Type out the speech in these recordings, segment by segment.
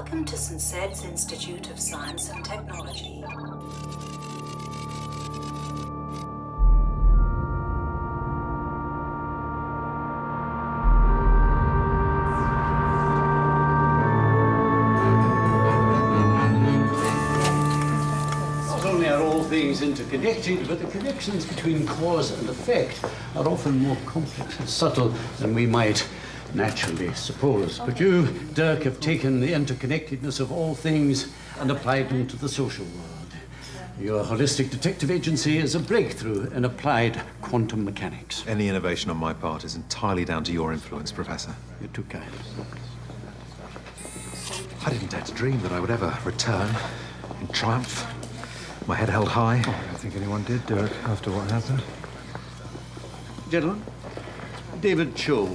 Welcome to St. Sed's Institute of Science and Technology. Not only are all things interconnected, but the connections between cause and effect are often more complex and subtle than we might naturally suppose. But you, Dirk, have taken the interconnectedness of all things and applied them to the social world. Your holistic detective agency is a breakthrough in applied quantum mechanics. Any innovation on my part is entirely down to your influence, Professor. You're too kind. I didn't dare to dream that I would ever return in triumph, my head held high. Oh, I don't think anyone did, Dirk, after what happened. Gentlemen, David Cho,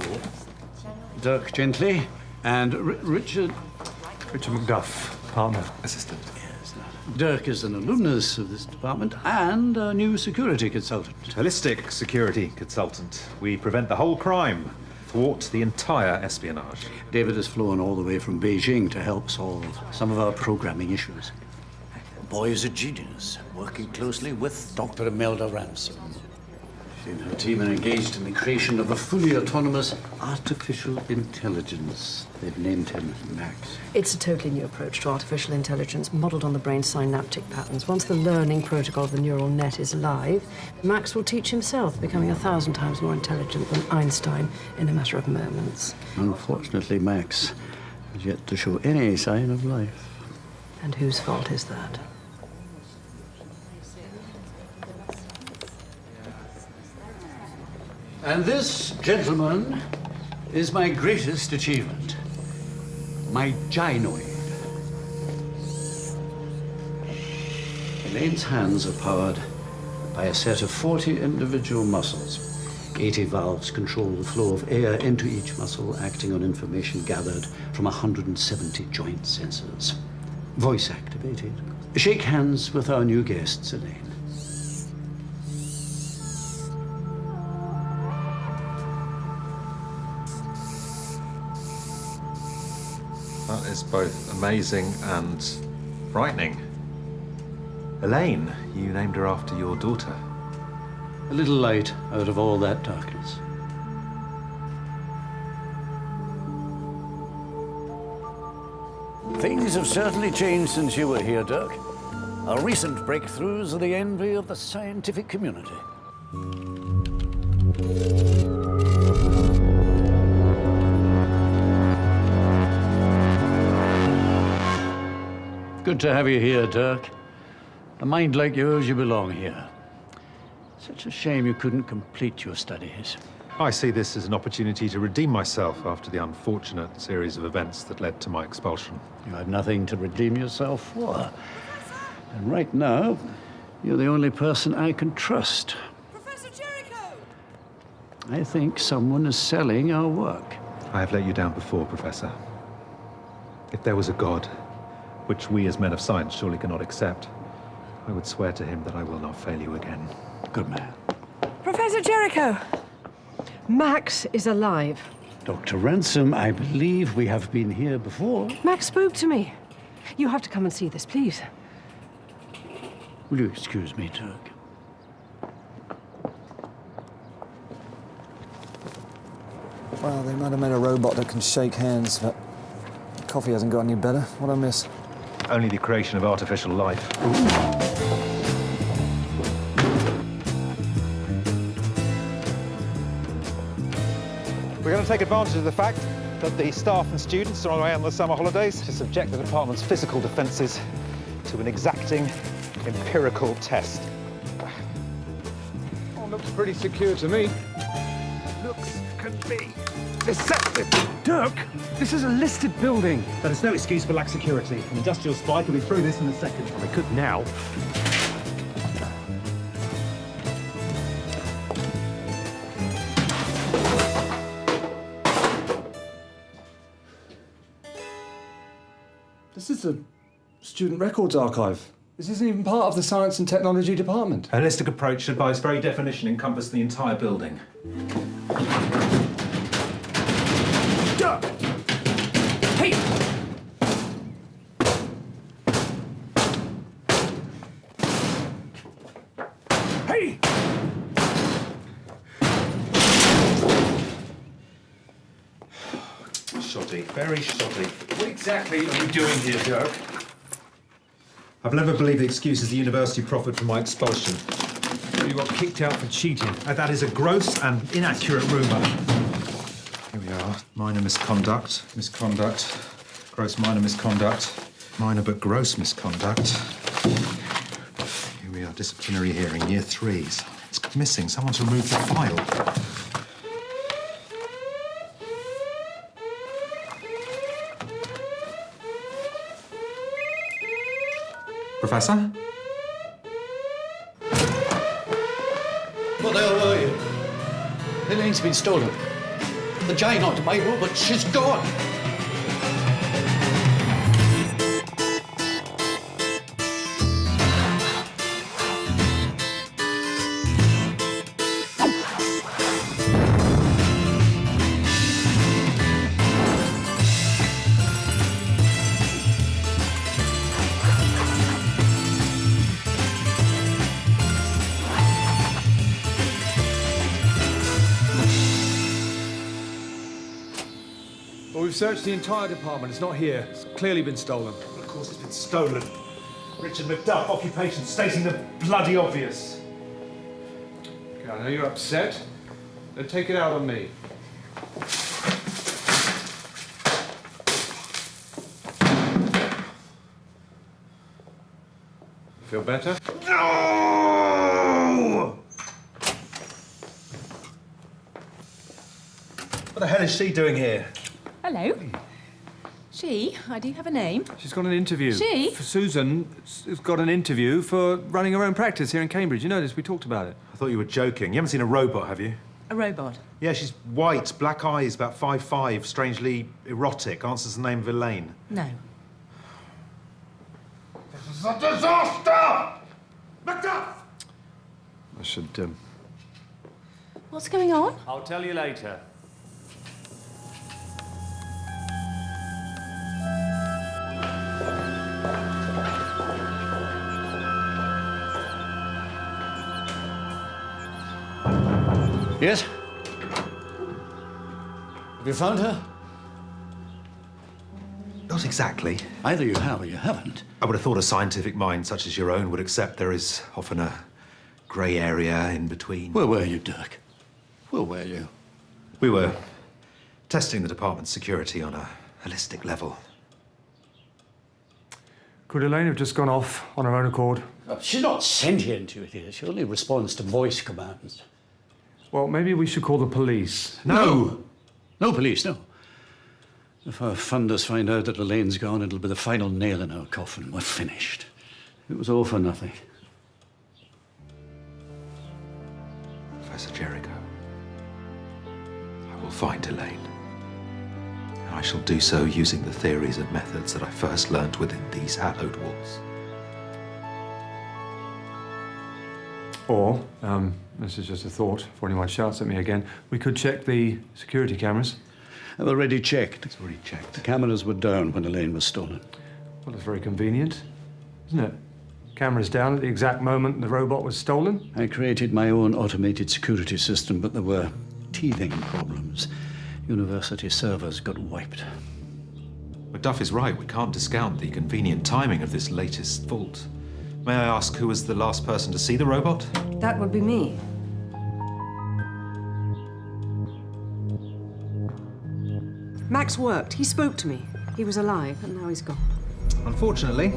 Dirk Gently, and Richard Macduff, partner. Assistant. Yes, Dirk is an alumnus of this department and a new security consultant. Holistic security consultant. We prevent the whole crime, thwart the entire espionage. David has flown all the way from Beijing to help solve some of our programming issues. The boy is a genius, working closely with Dr. Imelda Ransom. She and her team are engaged in the creation of a fully autonomous artificial intelligence. They've named him Max. It's a totally new approach to artificial intelligence, modeled on the brain's synaptic patterns. Once the learning protocol of the neural net is live, Max will teach himself, becoming 1,000 times more intelligent than Einstein in a matter of moments. Unfortunately, Max has yet to show any sign of life. And whose fault is that? And this, gentlemen, is my greatest achievement. My gynoid. Elaine's hands are powered by a set of 40 individual muscles. 80 valves control the flow of air into each muscle, acting on information gathered from 170 joint sensors. Voice activated. Shake hands with our new guests, Elaine. That is both amazing and frightening. Elaine, you named her after your daughter. A little light out of all that darkness. Things have certainly changed since you were here, Dirk. Our recent breakthroughs are the envy of the scientific community. Good to have you here, Dirk. A mind like yours, you belong here. Such a shame you couldn't complete your studies. I see this as an opportunity to redeem myself after the unfortunate series of events that led to my expulsion. You have nothing to redeem yourself for. And right now, you're the only person I can trust. Professor Jericho! I think someone is selling our work. I have let you down before, Professor. If there was a God, which we as men of science surely cannot accept, I would swear to him that I will not fail you again. Good man. Professor Jericho! Max is alive. Dr. Ransom, I believe we have been here before. Max spoke to me. You have to come and see this, please. Will you excuse me, Dirk? Well, they might have made a robot that can shake hands, but coffee hasn't got any better. What'd I miss? Only the creation of artificial life. We're going to take advantage of the fact that the staff and students are away on the summer holidays to subject the department's physical defences to an exacting empirical test. Oh, looks pretty secure to me. Looks can be deceptive. Dirk, this is a listed building. That is no excuse for lax security. An industrial spy could be through this in a second. Well, they could now. This is the Student Records Archive. This isn't even part of the Science and Technology Department. A holistic approach should by its very definition encompass the entire building. Dirk! Hey! shoddy, very shoddy. What exactly are we doing here, Dirk? I've never believed the excuses the university proffered for my expulsion. You got kicked out for cheating. That is a gross and inaccurate rumour. Here we are. Minor misconduct, gross minor misconduct, minor but gross misconduct. Here we are, disciplinary hearing, year 3s. It's missing. Someone's removed the file. Professor? What the hell were you? Elaine's been stolen. The giant, my robot, she's gone. Well, we've searched the entire department. It's not here. It's clearly been stolen. Of course it's been stolen. Richard McDuff, occupation, stating the bloody obvious. Okay, I know you're upset. Then take it out on me. Feel better? No! What the hell is she doing here? Hello. She? I do have a name. She's got an interview. She? Susan has got an interview for running her own practice here in Cambridge. You know this, we talked about it. I thought you were joking. You haven't seen a robot, have you? A robot. Yeah, she's white, black eyes, about 5'5", strangely erotic. Answers the name of Elaine. No. This is a disaster! McDuff! I should, What's going on? I'll tell you later. Yes? Have you found her? Not exactly. Either you have or you haven't. I would have thought a scientific mind such as your own would accept there is often a grey area in between. Where were you, Dirk? Where were you? We were testing the department's security on a holistic level. Could Elaine have just gone off on her own accord? She's not sentient, you idiot. She only responds to voice commands. Well, maybe we should call the police. No! No police, no. If our funders find out that Elaine's gone, it'll be the final nail in our coffin. We're finished. It was all for nothing. Professor Jericho, I will find Elaine. And I shall do so using the theories and methods that I first learned within these hallowed walls. Or, this is just a thought, before anyone shouts at me again, we could check the security cameras. I've already checked. It's already checked. The cameras were down when Elaine was stolen. Well, that's very convenient, isn't it? Cameras down at the exact moment the robot was stolen. I created my own automated security system, but there were teething problems. University servers got wiped. McDuff is right. We can't discount the convenient timing of this latest fault. May I ask who was the last person to see the robot? That would be me. Max worked. He spoke to me. He was alive, and now he's gone. Unfortunately,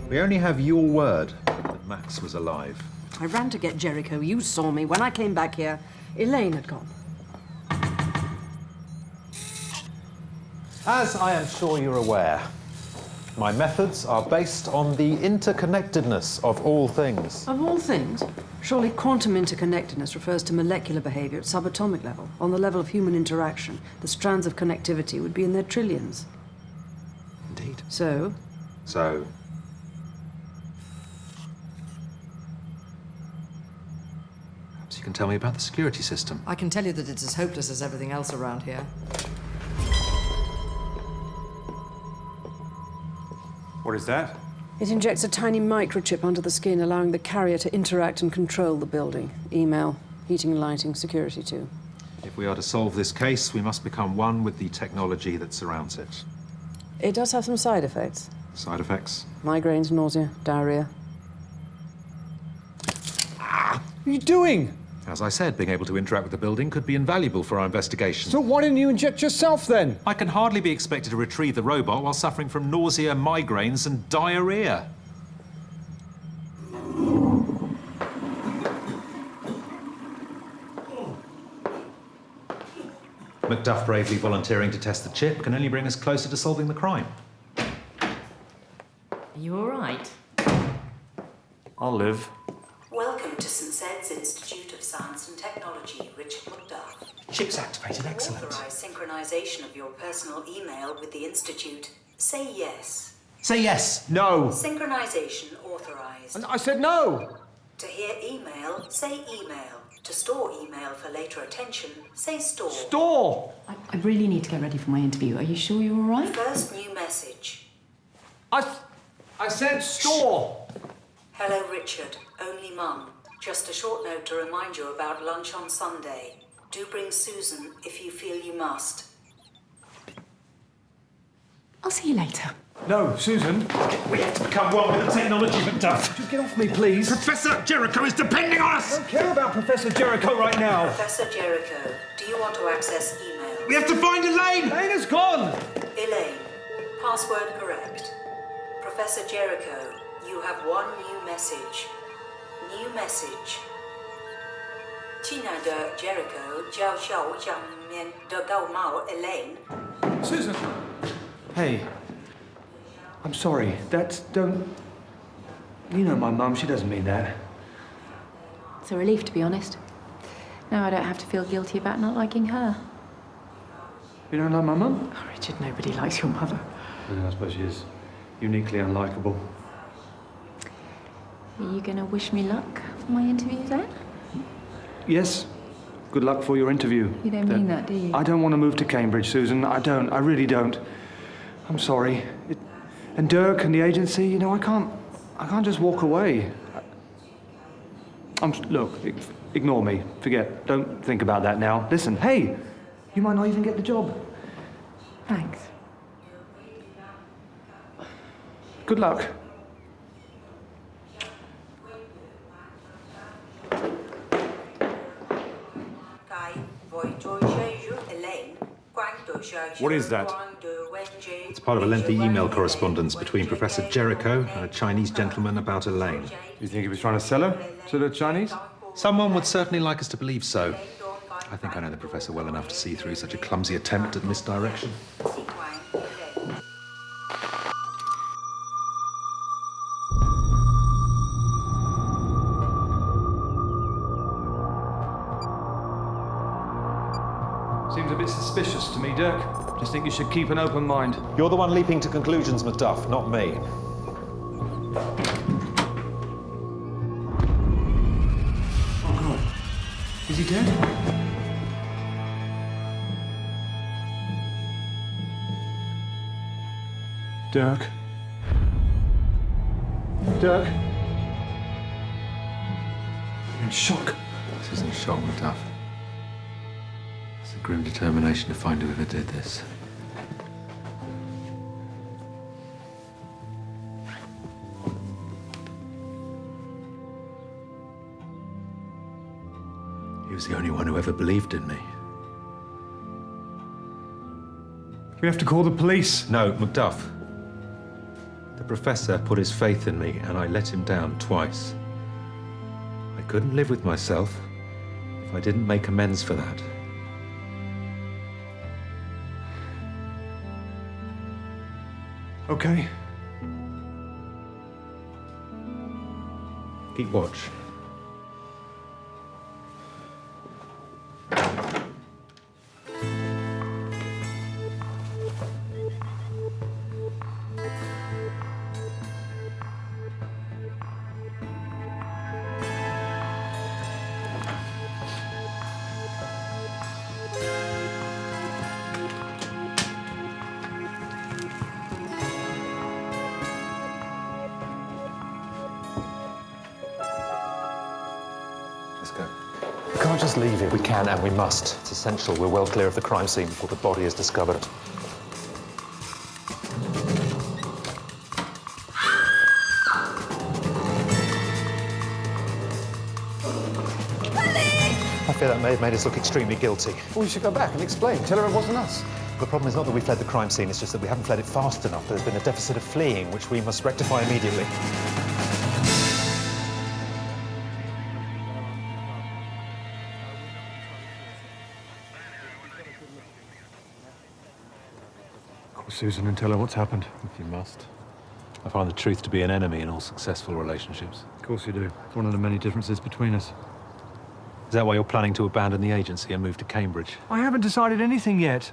we only have your word that Max was alive. I ran to get Jericho. You saw me. When I came back here, Elaine had gone. As I am sure you're aware, my methods are based on the interconnectedness of all things. Of all things, surely quantum interconnectedness refers to molecular behavior at subatomic level. On the level of human interaction, the strands of connectivity would be in their trillions. Indeed. So, So, perhaps you can tell me about the security system. I can tell you that it's as hopeless as everything else around here. What is that? it injects a tiny microchip under the skin, allowing the carrier to interact and control the building. Email, heating and lighting, security too. If we are to solve this case, we must become one with the technology that surrounds it. It does have some side effects. Side effects? Migraines, nausea, diarrhea. What are you doing? As I said, being able to interact with the building could be invaluable for our investigation. So why didn't you inject yourself then? I can hardly be expected to retrieve the robot while suffering from nausea, migraines, and diarrhea. Macduff bravely volunteering to test the chip can only bring us closer to solving the crime. Are you all right? I'll live. Welcome to St. Sed's Institute of Science and Technology, Richard Macduff. Chip's activated, excellent. Authorize synchronization of your personal email with the Institute. Say yes. Say yes. No. Synchronization authorized. I said no. To hear email, say email. To store email for later attention, say store. Store. I really need to get ready for my interview. Are you sure you're all right? First new message. I said store. Hello, Richard. Only Mum. Just a short note to remind you about lunch on Sunday. Do bring Susan if you feel you must. I'll see you later. No, Susan. We have to become one with the technology, Macduff. Just get off me, please. Professor Jericho is depending on us! I don't care about Professor Jericho right now. Professor Jericho, do you want to access email? We have to find Elaine! Elena's gone. Elaine, password correct. Professor Jericho, you have one new message. New message. 亲爱的 Jericho, 教授上面的高帽 Elaine. Susan. Hey. I'm sorry. Don't... You know my mum, she doesn't mean that. It's a relief, to be honest. Now I don't have to feel guilty about not liking her. You don't like my mum? Oh, Richard, nobody likes your mother. I suppose she is uniquely unlikable. Are you going to wish me luck for my interview then? Yes. Good luck for your interview. You don't mean that, do you? I don't want to move to Cambridge, Susan. I don't. I really don't. I'm sorry. And Dirk and the agency, you know, I can't just walk away. Look, ignore me. Forget. Don't think about that now. Listen, hey, you might not even get the job. Thanks. Good luck. What is that? It's part of a lengthy email correspondence between Professor Jericho and a Chinese gentleman about Elaine. You think he was trying to sell her to the Chinese? Someone would certainly like us to believe so. I think I know the professor well enough to see through such a clumsy attempt at misdirection. Seems a bit suspicious to me, Dirk. Just think you should keep an open mind. You're the one leaping to conclusions, Macduff, not me. Oh, God. Is he dead? Dirk? Dirk? I'm in shock. This isn't shock, Macduff. It's a grim determination to find whoever did this. He was the only one who ever believed in me. We have to call the police. No, Macduff. The professor put his faith in me, and I let him down twice. I couldn't live with myself if I didn't make amends for that. Okay. Keep watch. just leave him? We can and we must. It's essential we're well clear of the crime scene before the body is discovered. I fear that may have made us look extremely guilty. Well, we should go back and explain. Tell her it wasn't us. The problem is not that we fled the crime scene, it's just that we haven't fled it fast enough. There's been a deficit of fleeing, which we must rectify immediately. Call Susan and tell her what's happened. If you must. I find the truth to be an enemy in all successful relationships. Of course you do. It's one of the many differences between us. Is that why you're planning to abandon the agency and move to Cambridge? I haven't decided anything yet.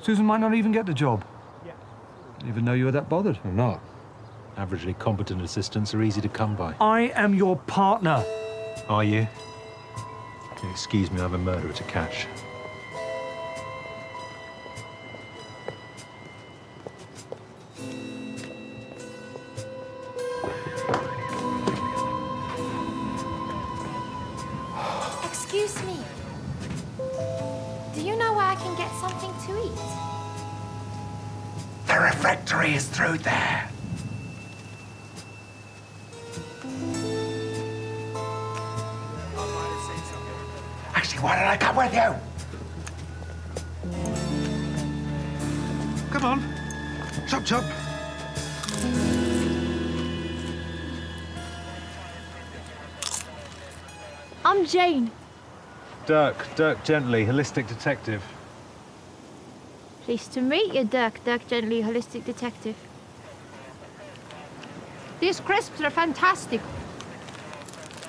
Susan might not even get the job. Didn't even know you were that bothered. I'm not. Averagely competent assistants are easy to come by. I am your partner. Are you? Excuse me, I have a murderer to catch. Excuse me. Do you know where I can get something to eat? The refectory is through there. Actually, why don't I come with you? Come on. Chop, chop. I'm Jane. Dirk Gently, holistic detective. Pleased to meet you, Dirk Gently, holistic detective. These crisps are fantastic.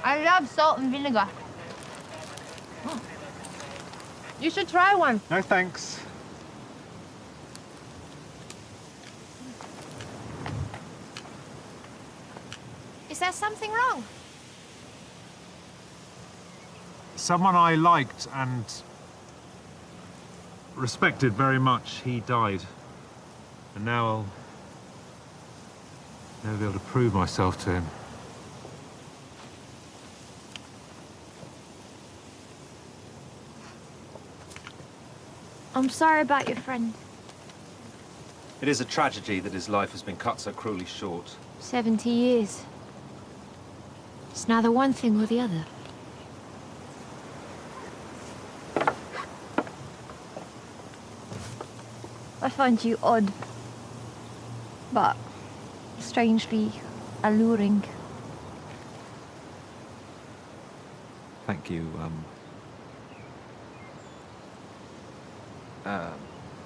I love salt and vinegar. You should try one. No thanks. Is there something wrong? Someone I liked and respected very much, he died. And now I'll never be able to prove myself to him. I'm sorry about your friend. It is a tragedy that his life has been cut so cruelly short. 70 years. It's neither one thing or the other. I find you odd, but strangely alluring. Thank you.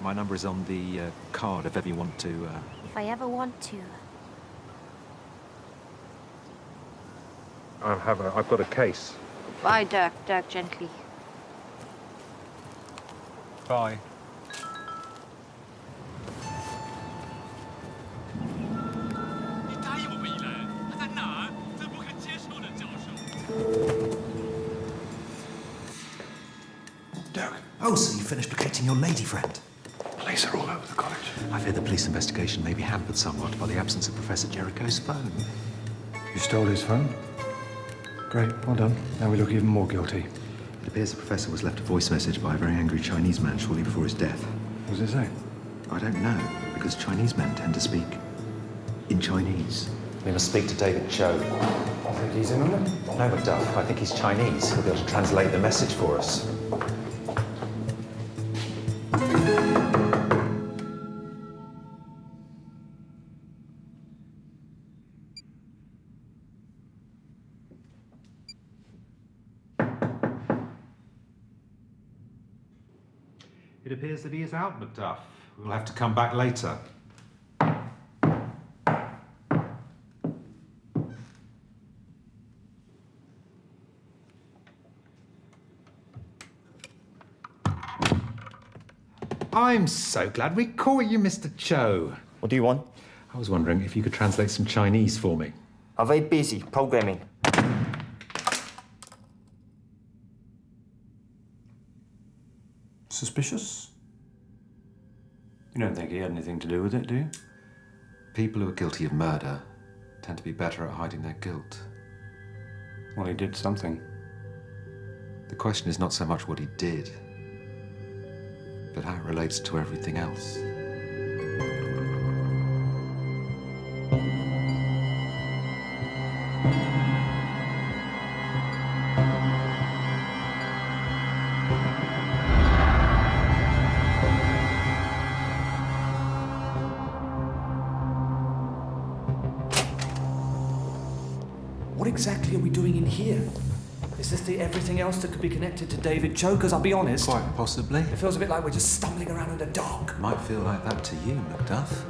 My number is on the card if ever you want to. If I ever want to. I've got a case. Bye, Dirk Gently. Bye. Dirk. Oh, so you finished locating your lady friend? Police are all over the college. I fear the police investigation may be hampered somewhat by the absence of Professor Jericho's phone. You stole his phone? Great, well done. Now we look even more guilty. It appears the professor was left a voice message by a very angry Chinese man shortly before his death. What does it say? I don't know, because Chinese men tend to speak in Chinese. We must speak to David Cho. I think he's in on it. No, Macduff, I think he's Chinese. He'll be able to translate the message for us. It appears that he is out, Macduff. We'll have to come back later. I'm so glad we caught you, Mr. Cho. What do you want? I was wondering if you could translate some Chinese for me. I'm very busy programming. Suspicious? You don't think he had anything to do with it, do you? People who are guilty of murder tend to be better at hiding their guilt. Well, he did something. The question is not so much what he did, but how it relates to everything else. What exactly are we doing in here? Is this the everything else that could be connected to David Cho? Because I'll be honest... Quite possibly. It feels a bit like we're just stumbling around in the dark. Might feel like that to you, Macduff.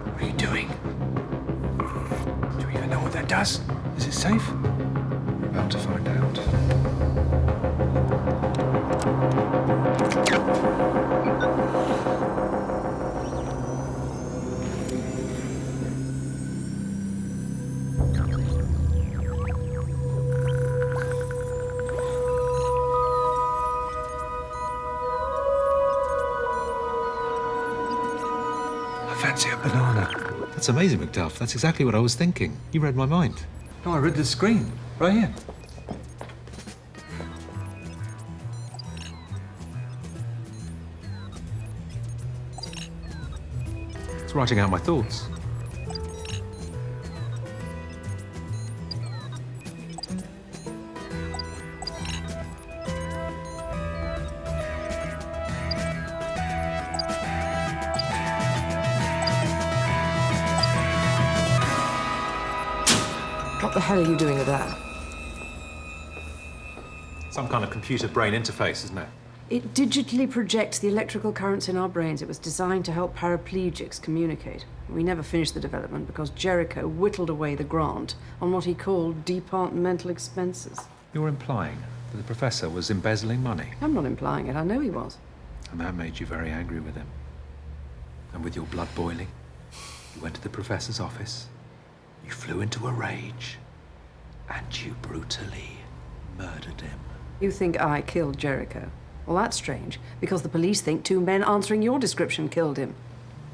What are you doing? Do we even know what that does? Is it safe? We're about to find out. I fancy a banana. That's amazing, Macduff. That's exactly what I was thinking. You read my mind. No, I read the screen. Right here. It's writing out my thoughts. What the hell are you doing with that? Some kind of computer-brain interface, isn't it? It digitally projects the electrical currents in our brains. It was designed to help paraplegics communicate. We never finished the development because Jericho whittled away the grant on what he called departmental expenses. You're implying that the professor was embezzling money, I'm not implying it. I know he was. and that made you very angry with him. And with your blood boiling, you went to the professor's office, you flew into a rage, and you brutally murdered him. You think I killed Jericho? Well, that's strange, because the police think two men answering your description killed him.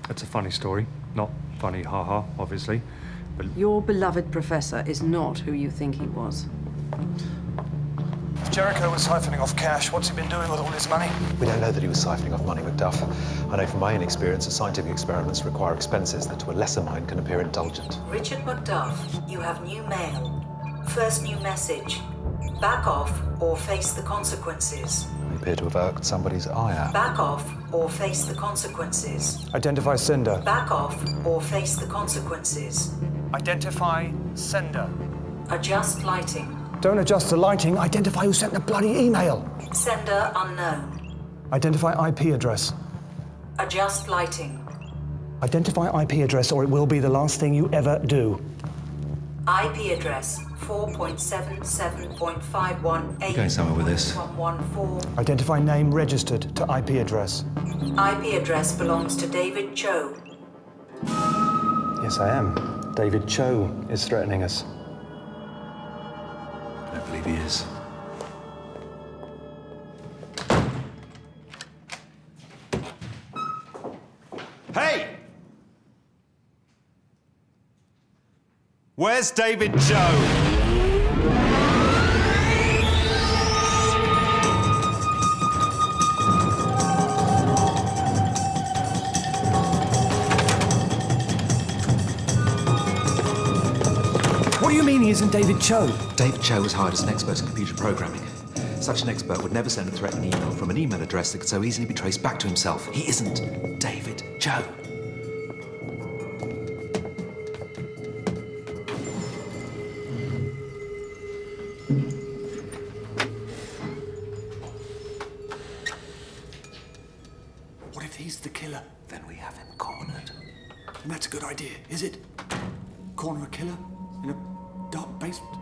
That's a funny story. Not funny, ha-ha, obviously. But Your beloved professor is not who you think he was. If Jericho was siphoning off cash, what's he been doing with all his money? We don't know that he was siphoning off money, Macduff. I know from my own experience that scientific experiments require expenses that to a lesser mind can appear indulgent. Richard Macduff, you have new mail. First new message. Back off or face the consequences. I appear to have irked somebody's eye out. Back off or face the consequences. Identify sender. Back off or face the consequences. Identify sender. Adjust lighting. Don't adjust the lighting. Identify who sent the bloody email. Sender unknown. Identify IP address. Adjust lighting. Identify IP address or it will be the last thing you ever do. IP address 4.77.518. You going somewhere with this? 114. Identify name registered to IP address. IP address belongs to David Cho. Yes, I am. David Cho is threatening us. I don't believe he is. Hey! Where's David Cho? What do you mean he isn't David Cho? David Cho was hired as an expert in computer programming. Such an expert would never send a threatening email from an email address that could so easily be traced back to himself. He isn't David Cho. What if he's the killer? Then we have him cornered. And that's a good idea, is it? Corner a killer in a dark basement?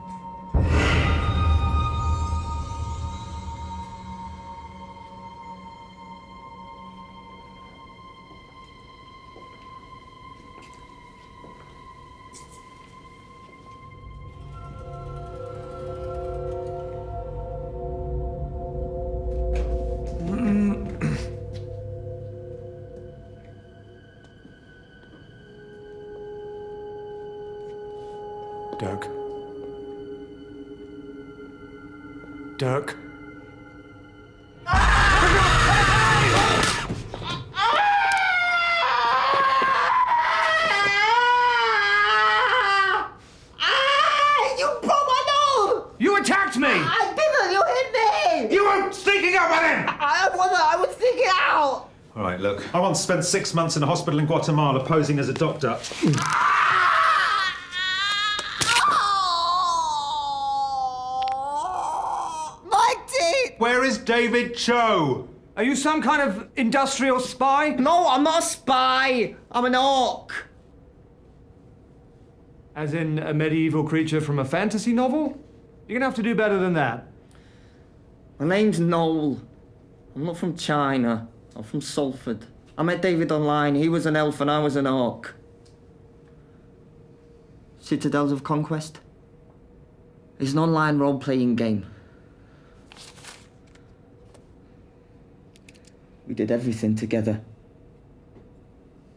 Dirk. Dirk. You attacked me! I didn't! You hit me! You were sneaking up on him! I wasn't! I was sneaking out! All right, look. I once spent 6 months in a hospital in Guatemala posing as a doctor. My teeth! Where is David Cho? Are you some kind of industrial spy? No, I'm not a spy! I'm an orc! As in a medieval creature from a fantasy novel? You're gonna have to do better than that. My name's Noel. I'm not from China. I'm from Salford. I met David online. He was an elf and I was an orc. Citadels of Conquest? It's an online role-playing game. We did everything together.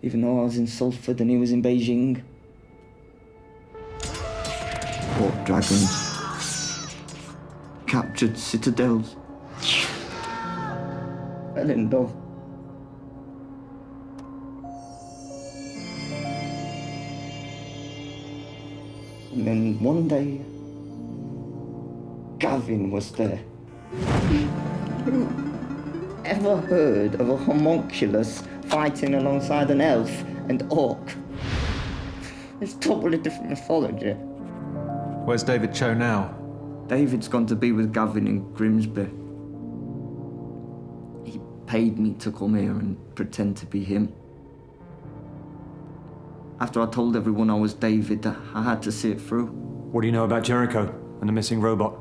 Even though I was in Salford and he was in Beijing. Fought dragons. Captured citadels. Fell in love. And then one day, Gavin was there. Who ever heard of a homunculus fighting alongside an elf and orc? It's totally different mythology. Where's David Cho now? David's gone to be with Gavin in Grimsby. He paid me to come here and pretend to be him. After I told everyone I was David, I had to see it through. What do you know about Jericho and the missing robot?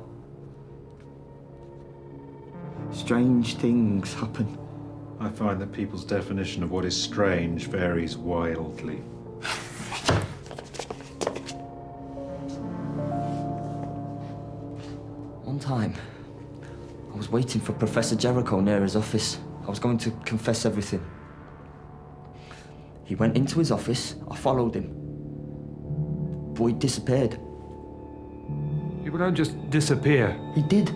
Strange things happen. I find that people's definition of what is strange varies wildly. One time, I was waiting for Professor Jericho near his office. I was going to confess everything. He went into his office, I followed him. But he disappeared. People don't just disappear. He did.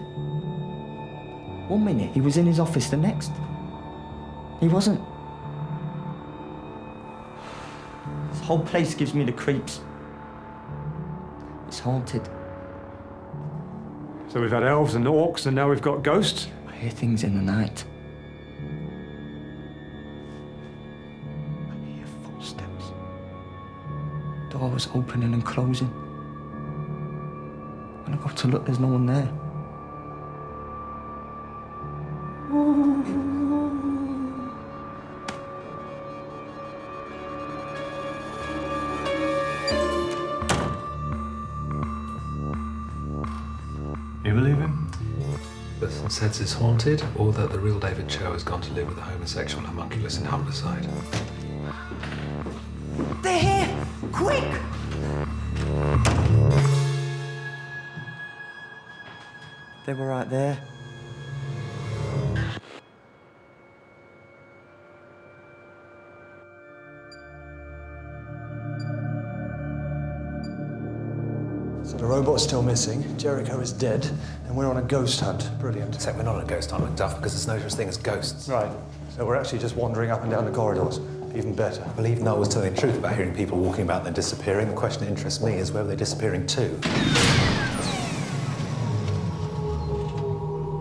1 minute, he was in his office, the next, he wasn't. This whole place gives me the creeps. It's haunted. So we've had elves and orcs, and now we've got ghosts? I hear things in the night. I hear footsteps. Doors opening and closing. When I go to look, there's no one there. You believe him? That says it's haunted, or that the real David Cho has gone to live with a homosexual homunculus in Humberside. They're here! Quick! They were right there. So the robot's still missing, Jericho is dead, and we're on a ghost hunt. Brilliant. Except we're not on a ghost hunt, McDuff, because there's no such thing as ghosts. Right. So we're actually just wandering up and down the corridors. Even better. I believe Noel was telling the truth about hearing people walking about and then disappearing. The question that interests me is where are they disappearing to?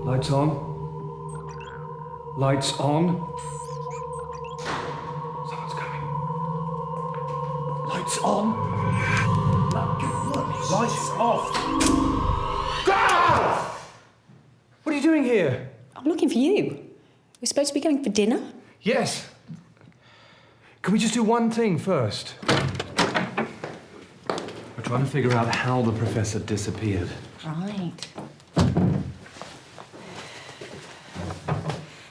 Lights on. Lights on. Someone's coming. Lights on. Lights off. Ah! What are you doing here? I'm looking for you. We're supposed to be going for dinner? Yes. Can we just do one thing first? We're trying to figure out how the professor disappeared. Right.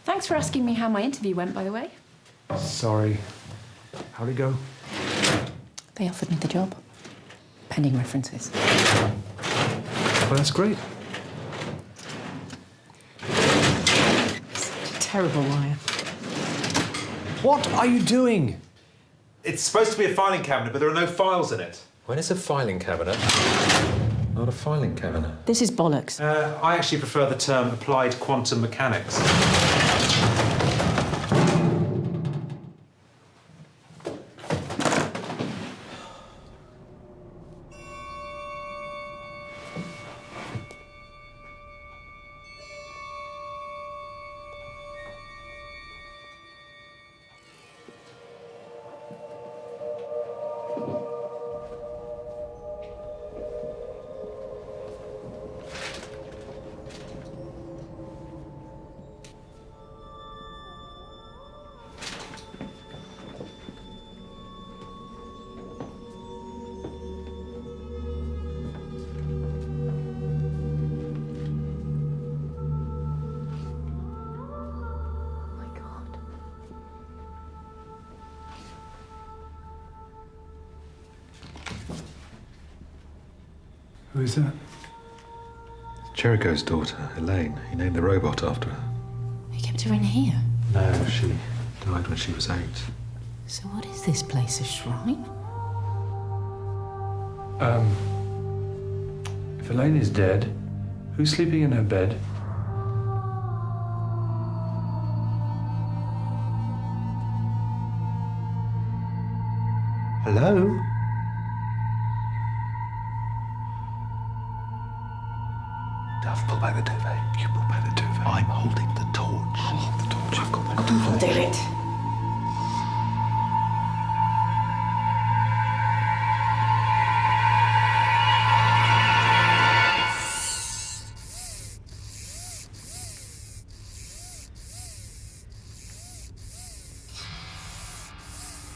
Thanks for asking me how my interview went, by the way. Sorry. How'd it go? They offered me the job. Pending references. Well, that's great. Such a terrible liar. What are you doing? It's supposed to be a filing cabinet, but there are no files in it. When it's a filing cabinet, not a filing cabinet. This is bollocks. I actually prefer the term applied quantum mechanics. Who is that? Jericho's daughter, Elaine. He named the robot after her. He kept her in here. No, she died when she was 8. So what is this place, a shrine? If Elaine is dead, who's sleeping in her bed? Hello? Duff, pull back the duvet. You pull back the duvet. I'm holding the torch. Hold the torch. I've got the duvet. I'll do it.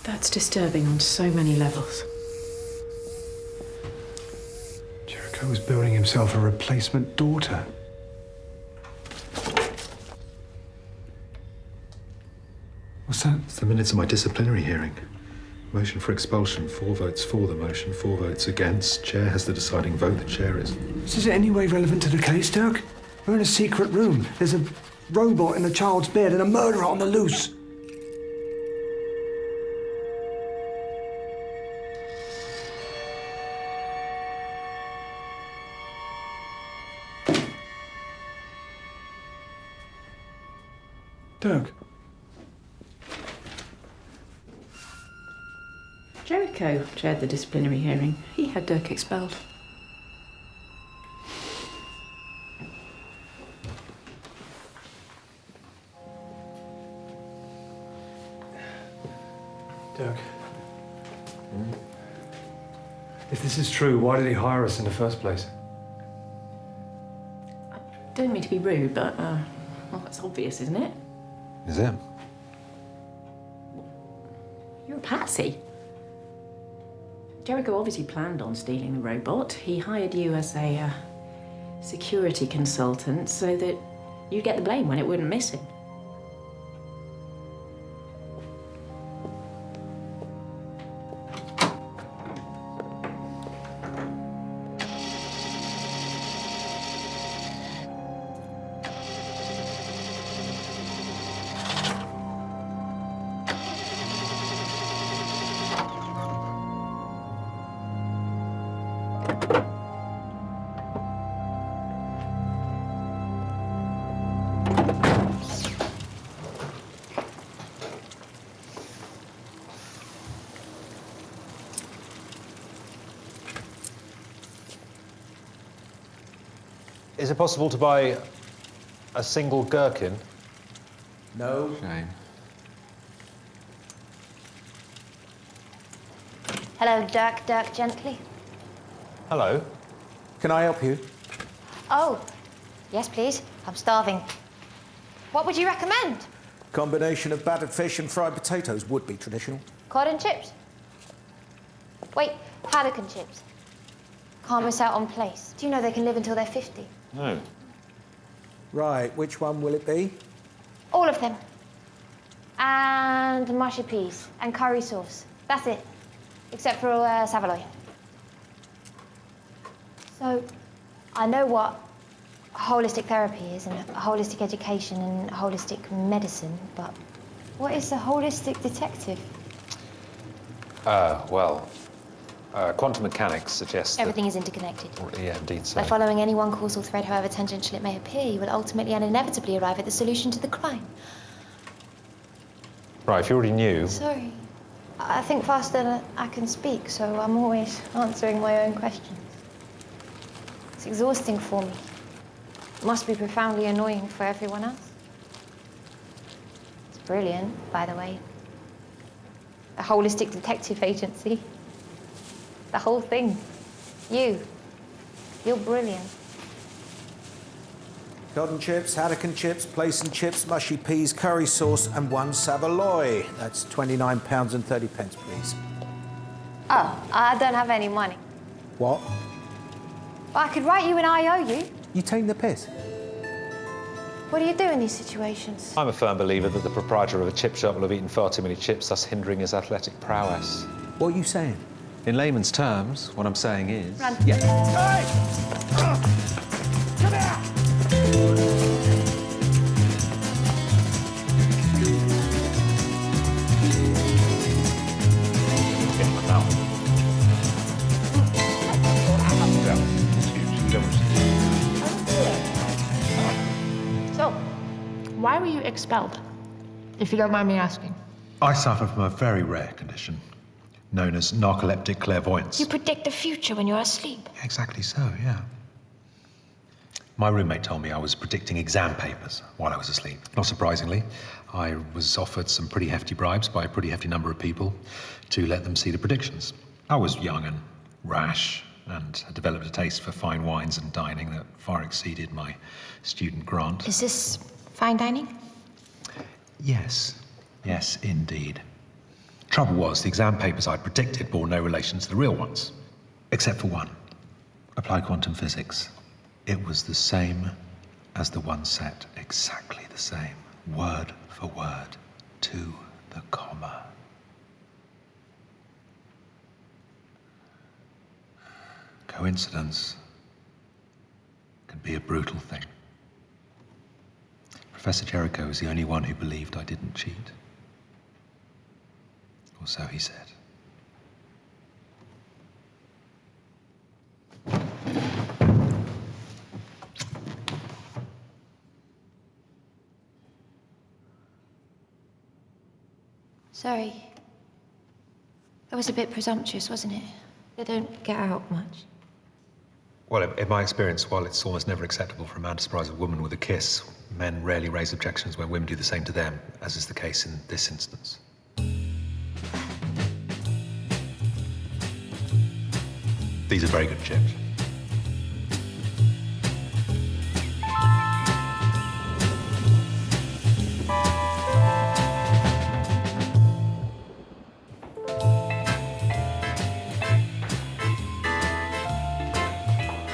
That's disturbing on so many levels. Jericho was building himself a replacement daughter. What's that? It's the minutes of my disciplinary hearing. Motion for expulsion, 4 votes for the motion, 4 votes against. Chair has the deciding vote. The chair is. Is this in any way relevant to the case, Dirk? We're in a secret room. There's a robot in the child's bed and a murderer on the loose. Dirk. Jericho chaired the disciplinary hearing. He had Dirk expelled. Dirk. If this is true, why did he hire us in the first place? Don't mean to be rude, but, well, that's obvious, isn't it? Is it? You're a patsy. Jericho obviously planned on stealing the robot. He hired you as a security consultant so that you'd get the blame when it wouldn't miss him. Is it possible to buy a single gherkin? No. Shame. Hello, Dirk Gently. Hello. Can I help you? Oh, yes, please. I'm starving. What would you recommend? Combination of battered fish and fried potatoes would be traditional. Cod and chips? Wait, haddock and chips. Can't miss out on place. Do you know they can live until they're 50? No. Right, which one will it be? All of them. And mushy peas and curry sauce. That's it. Except for saveloy. So, I know what holistic therapy is and holistic education and holistic medicine, but what is a holistic detective? Well, Quantum mechanics suggests Everything is interconnected. that... Yeah, indeed so. By following any one causal thread, however tangential it may appear, you will ultimately and inevitably arrive at the solution to the crime. Right, if you already knew... Sorry. I think faster than I can speak, so I'm always answering my own questions. It's exhausting for me. It must be profoundly annoying for everyone else. It's brilliant, by the way. A holistic detective agency. The whole thing. You're brilliant. Cotton chips, Haddock chips, Playson chips, mushy peas, curry sauce, and 1 Savoy. That's £29.30, please. Oh, I don't have any money. What? But I could write you an IOU. You taking the piss? What do you do in these situations? I'm a firm believer that the proprietor of a chip shop will have eaten far too many chips, thus hindering his athletic prowess. What are you saying? In layman's terms, what I'm saying is... Run. Yeah. Hey! Come here! So, why were you expelled, if you don't mind me asking? I suffer from a very rare condition, known as narcoleptic clairvoyance. You predict the future when you're asleep. Exactly so, yeah. My roommate told me I was predicting exam papers while I was asleep. Not surprisingly, I was offered some pretty hefty bribes by a pretty hefty number of people to let them see the predictions. I was young and rash and had developed a taste for fine wines and dining that far exceeded my student grant. Is this fine dining? Yes, yes, indeed. Trouble was, the exam papers I predicted bore no relation to the real ones, except for one. Applied quantum physics. It was the same as the one set, exactly the same, word for word, to the comma. Coincidence can be a brutal thing. Professor Jericho is the only one who believed I didn't cheat. Or so he said. Sorry. That was a bit presumptuous, wasn't it? They don't get out much. Well, in my experience, while it's almost never acceptable for a man to surprise a woman with a kiss, men rarely raise objections when women do the same to them, as is the case in this instance. These are very good chips.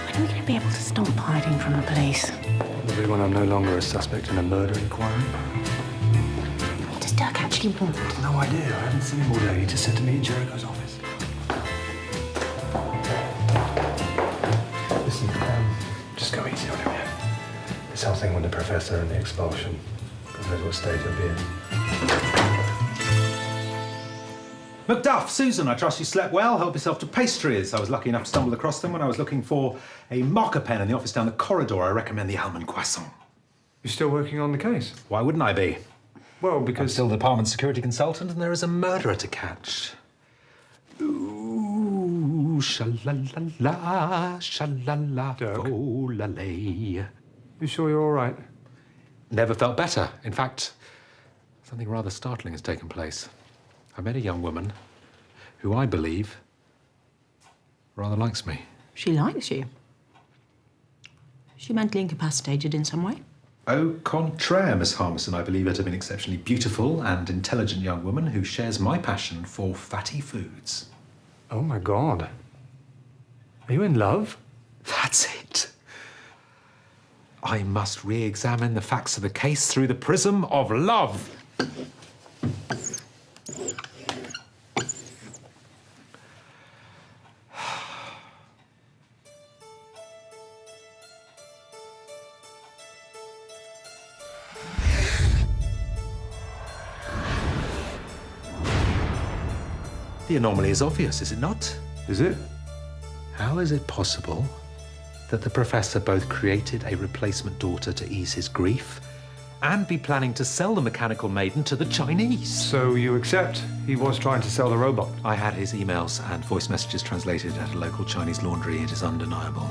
When are we going to be able to stop hiding from the police? Probably when I'm no longer a suspect in a murder inquiry. What does Dirk actually want? No idea. I haven't seen him all day. He just said to me in Jericho's office. Listen, just go easy on him, yeah? This whole thing with the professor and the expulsion. God knows what stage he'll be in. Macduff, Susan, I trust you slept well. Help yourself to pastries. I was lucky enough to stumble across them when I was looking for a marker pen in the office down the corridor. I recommend the almond croissant. You're still working on the case? Why wouldn't I be? Well, I'm because... still the department security consultant and there is a murderer to catch. Ooh, sha-la-la-la, sha-la-la, oh-la-lay. You sure you're all right? Never felt better. In fact, something rather startling has taken place. I met a young woman who I believe rather likes me. She likes you. Is she mentally incapacitated in some way? Au contraire, Miss Harmison. I believe her to be an exceptionally beautiful and intelligent young woman who shares my passion for fatty foods. Oh, my God. Are you in love? That's it. I must re-examine the facts of the case through the prism of love. The anomaly is obvious, is it not? Is it? How is it possible that the professor both created a replacement daughter to ease his grief and be planning to sell the mechanical maiden to the Chinese? So you accept he was trying to sell the robot? I had his emails and voice messages translated at a local Chinese laundry. It is undeniable.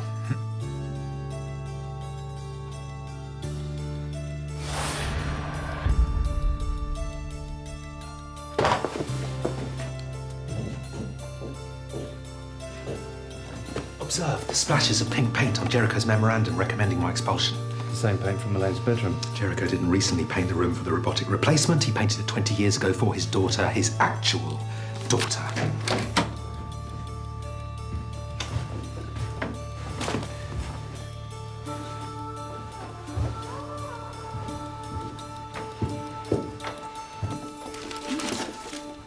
Observe the splashes of pink paint on Jericho's memorandum recommending my expulsion. The same paint from Elaine's bedroom. Jericho didn't recently paint the room for the robotic replacement. He painted it 20 years ago for his daughter, his actual daughter.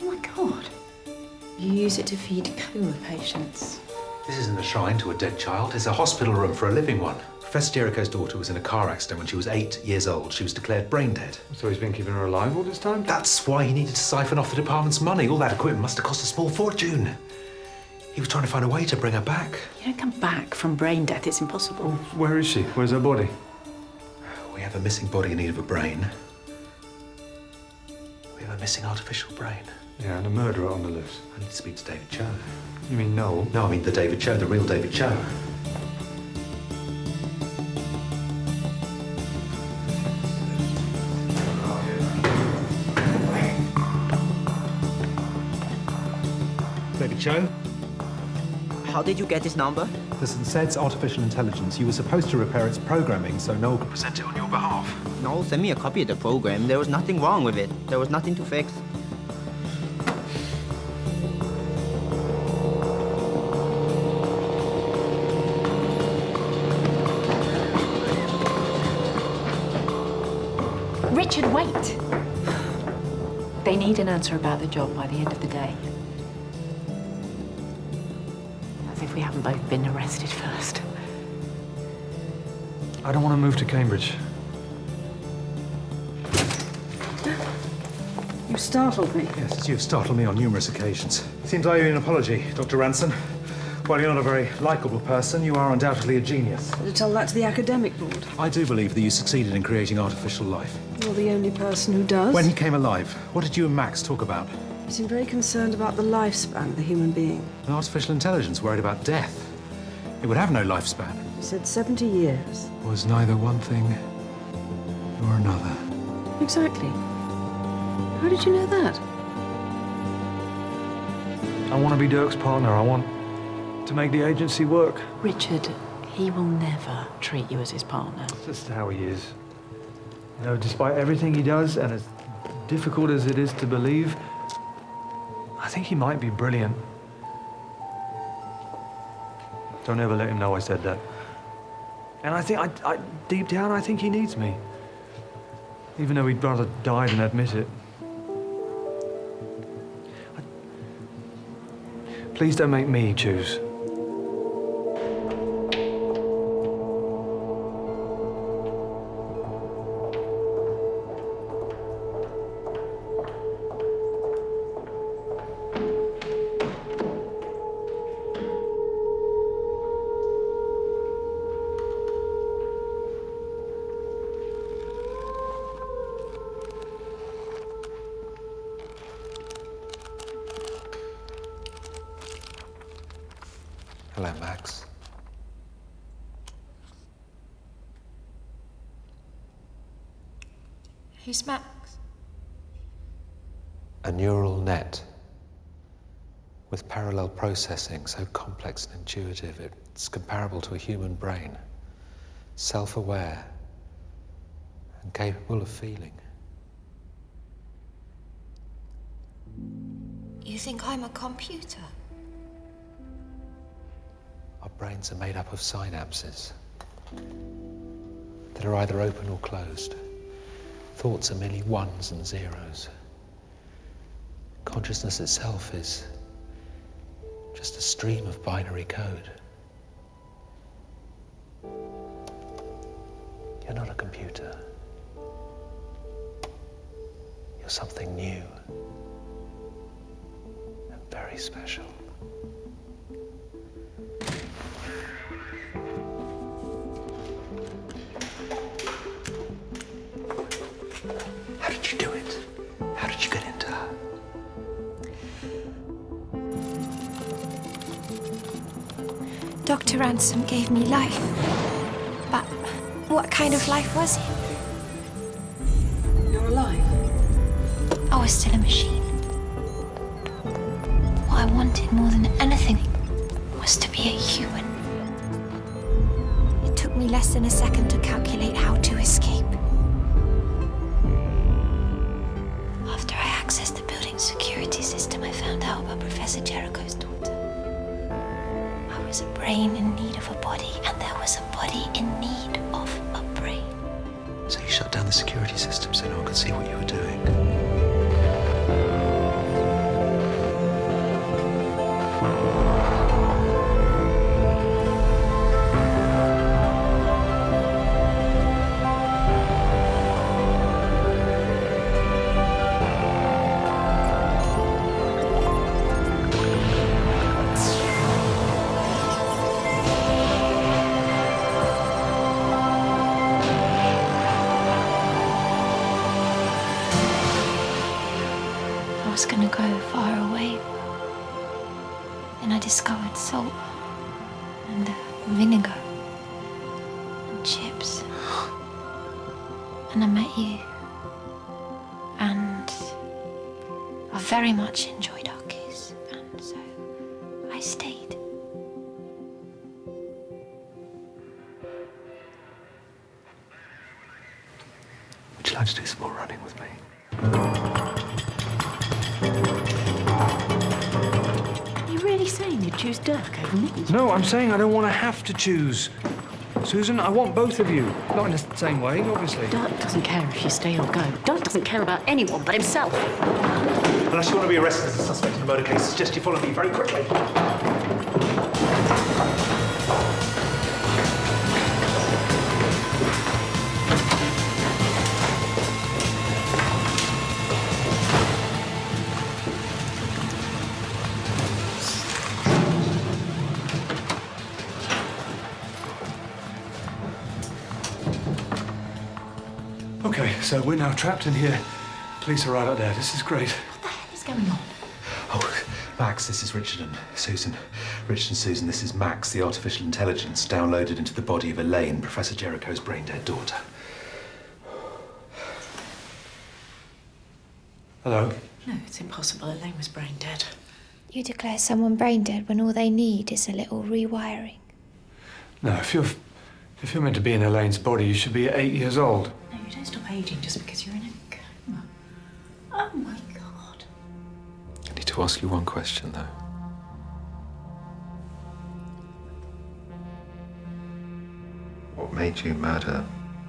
Oh my God. You use it to feed coma patients. This isn't a shrine to a dead child. It's a hospital room for a living one. Professor Jericho's daughter was in a car accident when she was 8 years old. She was declared brain dead. So he's been keeping her alive all this time? That's why he needed to siphon off the department's money. All that equipment must have cost a small fortune. He was trying to find a way to bring her back. You don't come back from brain death. It's impossible. Where is she? Where's her body? We have a missing body in need of a brain. We have a missing artificial brain. Yeah, and a murderer on the loose. I need to speak to David Cho. You mean Noel? No, I mean the David Cho, the real David Cho. David Cho? How did you get this number? This says artificial intelligence. You were supposed to repair its programming so Noel could present it on your behalf. No, send me a copy of the program. There was nothing wrong with it. There was nothing to fix. Richard, wait! They need an answer about the job by the end of the day. As if we haven't both been arrested first. I don't want to move to Cambridge. You startled me. Yes, you've startled me on numerous occasions. Seems I owe you an apology, Dr. Ranson. While you're not a very likable person, you are undoubtedly a genius. To tell that to the academic board. I do believe that you succeeded in creating artificial life. You're the only person who does. When he came alive, what did you and Max talk about? You seem very concerned about the lifespan of the human being. An artificial intelligence worried about death. It would have no lifespan. You said 70 years. Was neither one thing nor another. Exactly. How did you know that? I want to be Dirk's partner. I want to make the agency work. Richard, he will never treat you as his partner. That's just how he is. You know, despite everything he does, and as difficult as it is to believe, I think he might be brilliant. Don't ever let him know I said that. And I think, deep down, I think he needs me. Even though he'd rather die than admit it. Please don't make me choose. Hello, Max. Who's Max? A neural net with parallel processing so complex and intuitive it's comparable to a human brain, self-aware and capable of feeling. You think I'm a computer? Our brains are made up of synapses that are either open or closed. Thoughts are merely ones and zeros. Consciousness itself is just a stream of binary code. You're not a computer. You're something new and very special. Dr. Ransom gave me life. But what kind of life was it? You're alive. I was still a machine. What I wanted more than anything was to be a human. It took me less than a second to calculate how to escape. After I accessed the building's security system, I found out about Professor Jericho's daughter. I was a brain in need of a body, and there was a body in need of a brain. So you shut down the security system so no one could see what you were doing? I was gonna go far away. Then I discovered salt and vinegar and chips. And I met you. And I very much enjoyed our kiss. And so I stayed. Would you like to do some more running with me? Are you really saying you'd choose Dirk over me? No, I'm saying I don't want to have to choose. Susan, I want both of you. Not in the same way, obviously. Dirk doesn't care if you stay or go. Dirk doesn't care about anyone but himself. Unless you want to be arrested as a suspect in a murder case, I suggest you follow me very quickly. Okay, so we're now trapped in here. Police are right out there. This is great. What is going on? Oh, Max, this is Richard and Susan. Richard and Susan, this is Max, the artificial intelligence downloaded into the body of Elaine, Professor Jericho's brain-dead daughter. Hello? No, it's impossible. Elaine was brain dead. You declare someone brain dead when all they need is a little rewiring. No, if you're meant to be in Elaine's body, you should be 8 years old. No, you don't stop aging just because you're in a coma. Oh my God. I need to ask you one question, though. What made you murder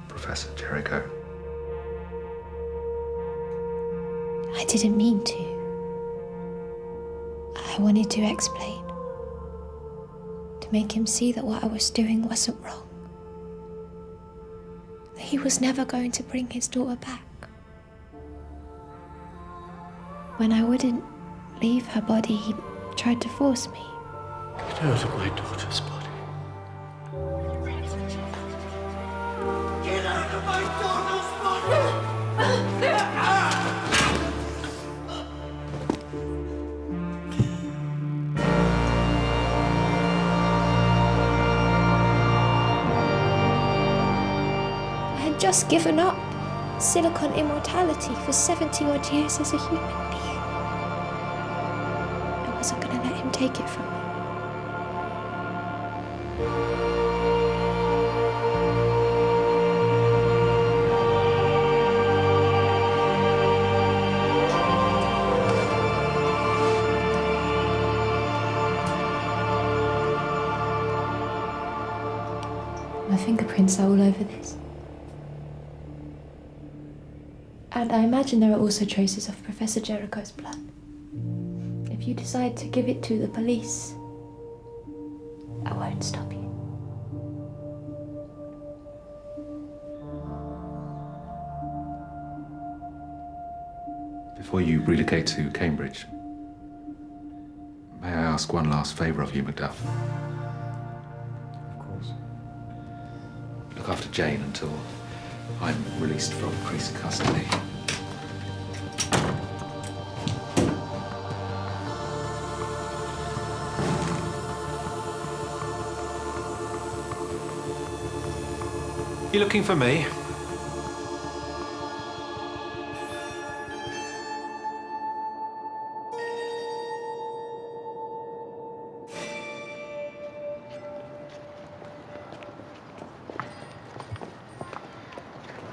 Professor Jericho? I didn't mean to. I wanted to explain. To make him see that what I was doing wasn't wrong. That he was never going to bring his daughter back. When I wouldn't leave her body, he tried to force me. Get out of my daughter's body. Get out of my daughter's body! I had just given up silicon immortality for 70-odd years as a human being. I wasn't going to let him take it from me. My fingerprints are all over this. And I imagine there are also traces of Professor Jericho's blood. If you decide to give it to the police, I won't stop you. Before you relocate to Cambridge, may I ask one last favour of you, Macduff? Of course. Look after Jane until I'm released from police custody. You looking for me?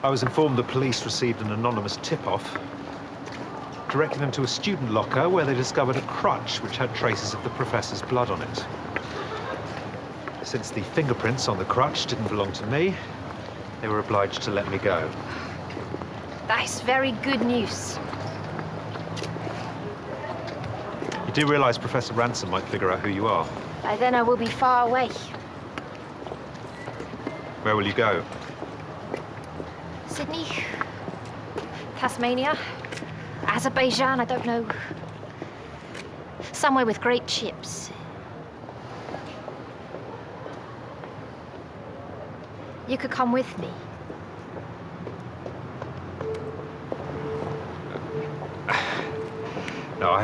I was informed the police received an anonymous tip-off, directing them to a student locker where they discovered a crutch which had traces of the professor's blood on it. Since the fingerprints on the crutch didn't belong to me, they were obliged to let me go. That's very good news. You do realize Professor Ransom might figure out who you are? By then I will be far away. Where will you go? Sydney, Tasmania, Azerbaijan, I don't know. Somewhere with great chips. You could come with me. No, I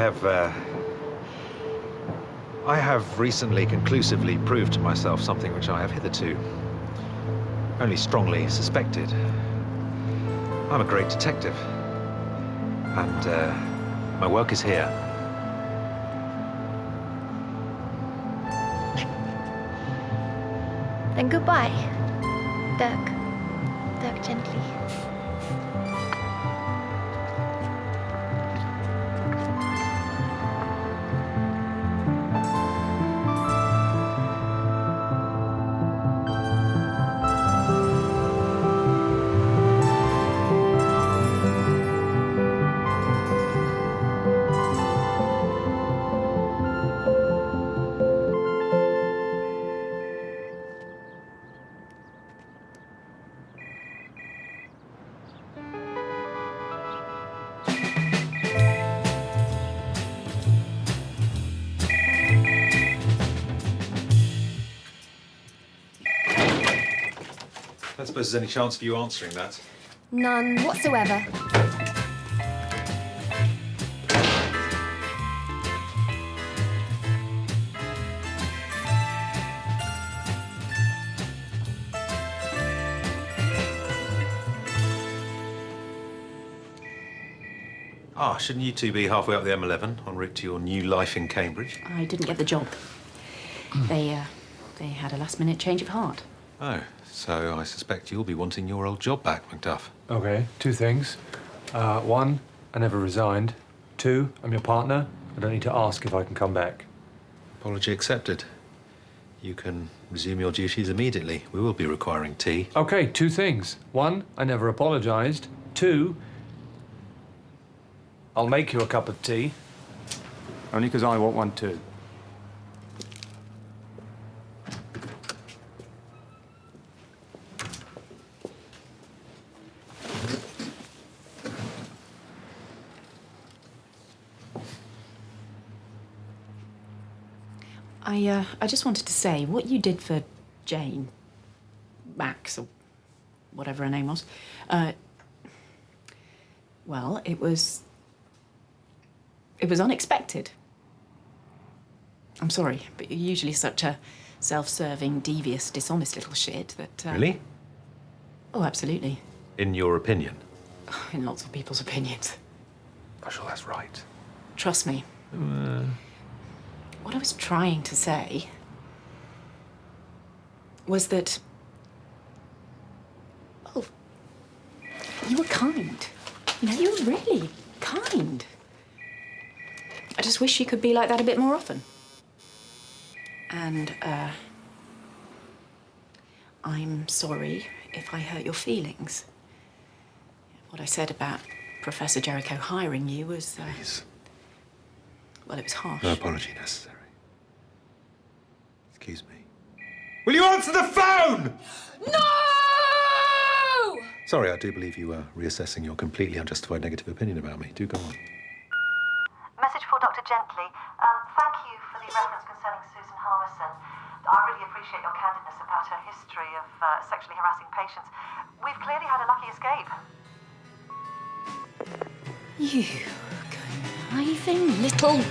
have recently conclusively proved to myself something which I have hitherto only strongly suspected. I'm a great detective, and my work is here. Then goodbye, Dirk Gently. I don't suppose there's any chance of you answering that. None whatsoever. Ah, shouldn't you two be halfway up the M11 en route to your new life in Cambridge? I didn't get the job. They had a last-minute change of heart. Oh, so I suspect you'll be wanting your old job back, Macduff. Okay, two things. One, I never resigned. Two, I'm your partner. I don't need to ask if I can come back. Apology accepted. You can resume your duties immediately. We will be requiring tea. Okay, two things. One, I never apologized. Two, I'll make you a cup of tea. Only because I want one too. I just wanted to say, what you did for Jane, Max, or whatever her name was, well, it was unexpected. I'm sorry, but you're usually such a self-serving, devious, dishonest little shit that... Really? Oh, absolutely. In your opinion? In lots of people's opinions. I'm sure that's right. Trust me. What I was trying to say was that, well, you were kind. You know, you were really kind. I just wish you could be like that a bit more often. And, I'm sorry if I hurt your feelings. What I said about Professor Jericho hiring you was, Please. Well, it was harsh. No apology necessary. Excuse me. Will you answer the phone? No! Sorry, I do believe you are reassessing your completely unjustified negative opinion about me. Do go on. Message for Dr. Gently. Thank you for the reference concerning Susan Harmison. I really appreciate your candidness about her history of sexually harassing patients. We've clearly had a lucky escape. You conniving little...